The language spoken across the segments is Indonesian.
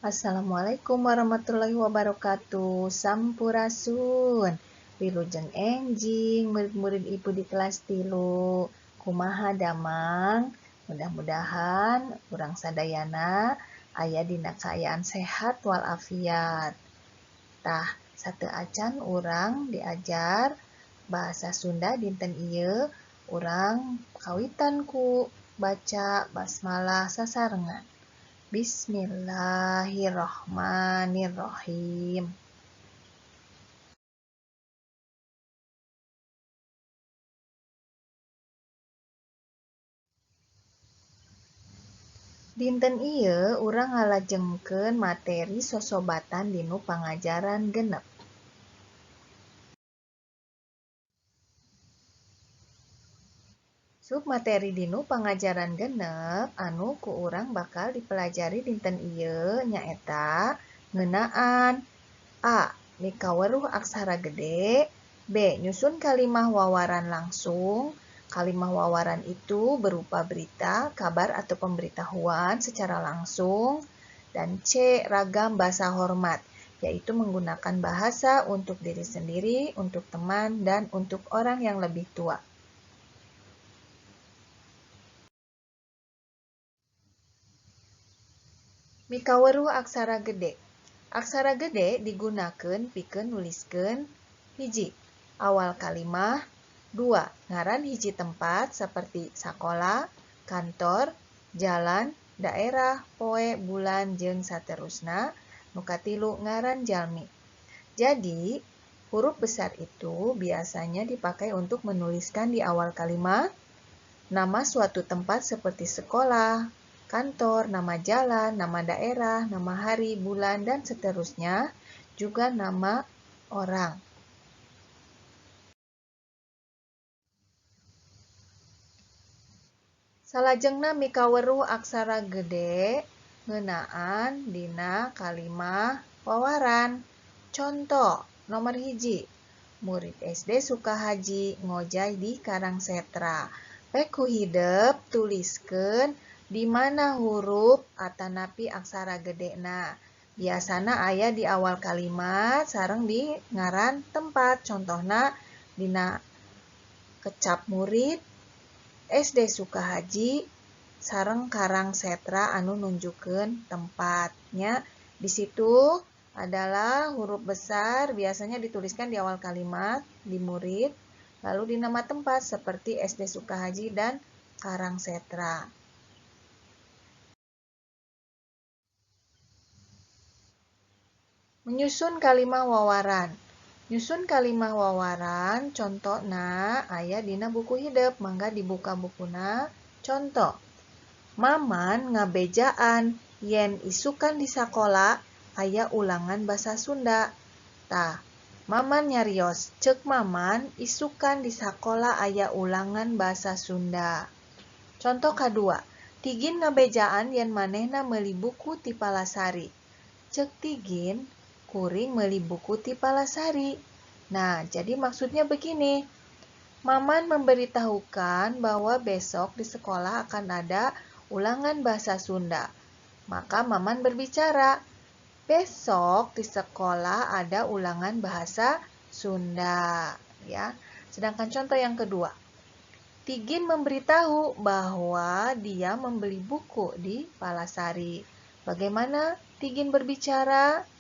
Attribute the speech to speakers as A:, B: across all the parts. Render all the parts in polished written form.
A: Assalamualaikum warahmatullahi wabarakatuh. Sampurasun. Wilujeng enjing, murid-murid ibu di kelas tilu. Kumaha damang. Mudah-mudahan urang sadayana aya dina kaayaan sehat walafiat. Tah, sate acan urang diajar bahasa Sunda dinten ieu urang kawitan ku baca basmalah sasarengan. Bismillahirrohmanirrohim. Dinten ieu urang ngalajengkeun materi sosobatan dinu pangajaran genep. Submateri dinu pangajaran genep anu ku urang bakal dipelajari dinten ieu nyaeta ngeunaan A. Mikaweruh aksara gede. B. Nyusun kalimah wawaran langsung. Kalimah wawaran itu berupa berita, kabar atau pemberitahuan secara langsung. Dan C. Ragam bahasa hormat, yaitu menggunakan bahasa untuk diri sendiri, untuk teman, dan untuk orang yang lebih tua. Mikaweruh aksara gede. Aksara gede digunakeun pikeun nuliskeun hiji. Awal kalimah. 2. Ngaran hiji tempat seperti sakola, kantor, jalan, daerah, poe, bulan, jeung saterusna. Nu katilu ngaran jalmi. Jadi, huruf besar itu biasanya dipakai untuk menuliskan di awal kalimat nama suatu tempat seperti sekolah, kantor, nama jalan, nama daerah, nama hari, bulan, dan seterusnya, juga nama orang. Salajengna mikaweruh aksara gede ngeunaan dina kalimah wawaran. Contoh, nomor hiji. Murid SD Sukahaji ngojay di Karangsetra. Peku hidep tuliskeun di mana huruf atanapi aksara gedena. Biasana aya di awal kalimat sareng di ngaran tempat. Contohna dina kecap murid SD Sukahaji sareng Karangsetra anu nunjukeun tempatnya. Di situ adalah huruf besar biasanya dituliskan di awal kalimat di murid, lalu di nama tempat seperti SD Sukahaji dan Karangsetra. Menyusun kalimah wawaran. Nyusun kalimah wawaran contohna aya dina buku hidep, mangga dibuka bukuna. Contoh, Maman ngabejaan yen isukan di sakola aya ulangan basa Sunda. Tah, Maman nyarios, ceuk Maman isukan di sakola aya ulangan basa Sunda. Contoh kadua, Tigin ngabejaan yen manehna meuli buku ti Palasari. Ceuk Tigin, kuring meuli buku ti Palasari. Nah, jadi maksudnya begini. Maman memberitahukan bahwa besok di sekolah akan ada ulangan bahasa Sunda. Maka Maman berbicara, besok di sekolah ada ulangan bahasa Sunda. Ya. Sedangkan contoh yang kedua, Tigin memberitahu bahwa dia membeli buku di Palasari. Bagaimana Tigin berbicara?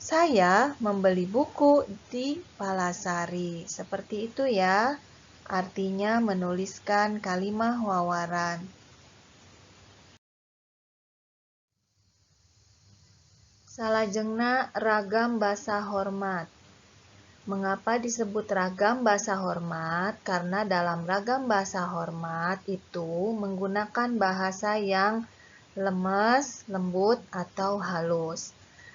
A: Saya membeli buku di Palasari. Seperti itu ya. Artinya menuliskan kalimah wawaran. Salajengna ragam basa hormat. Mengapa disebut ragam basa hormat? Karena dalam ragam basa hormat itu menggunakan bahasa yang lemes, lembut, atau halus.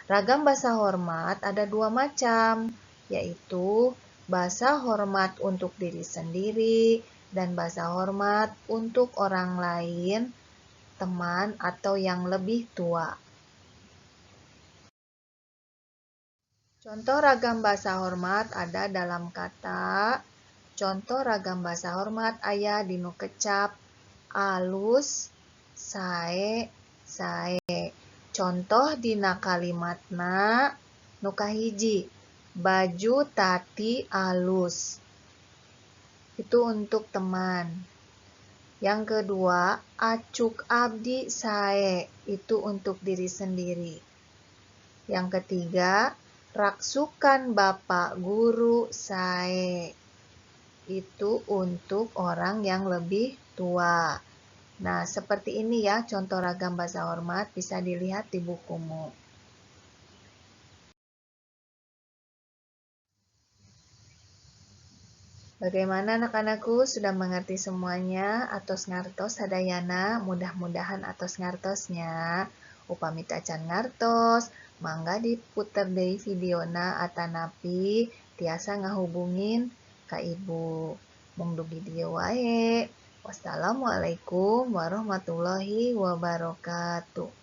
A: Ragam basa hormat ada dua macam, yaitu basa hormat untuk diri sendiri dan basa hormat untuk orang lain, teman, atau yang lebih tua. Contoh ragam basa hormat ada dalam kata. Contoh ragam basa hormat aya dinu kecap alus, sae, sae. Contoh dina kalimatna nu kahiji, baju tati alus. Itu untuk teman. Yang kedua, acuk abdi sae. Itu untuk diri sendiri. Yang ketiga, raksukan bapak guru sae. Itu untuk orang yang lebih tua. Nah, seperti ini ya contoh ragam bahasa hormat, bisa dilihat di bukumu. Bagaimana anak-anakku, sudah mengerti semuanya? Atos ngartos sadayana, mudah-mudahan atos ngartosnya. Upami tacan ngartos, mangga diputer deui videona atanapi tiasa ngahubungin ka ibu. Mung dugi dieu wae. Wassalamualaikum warahmatullahi wabarakatuh.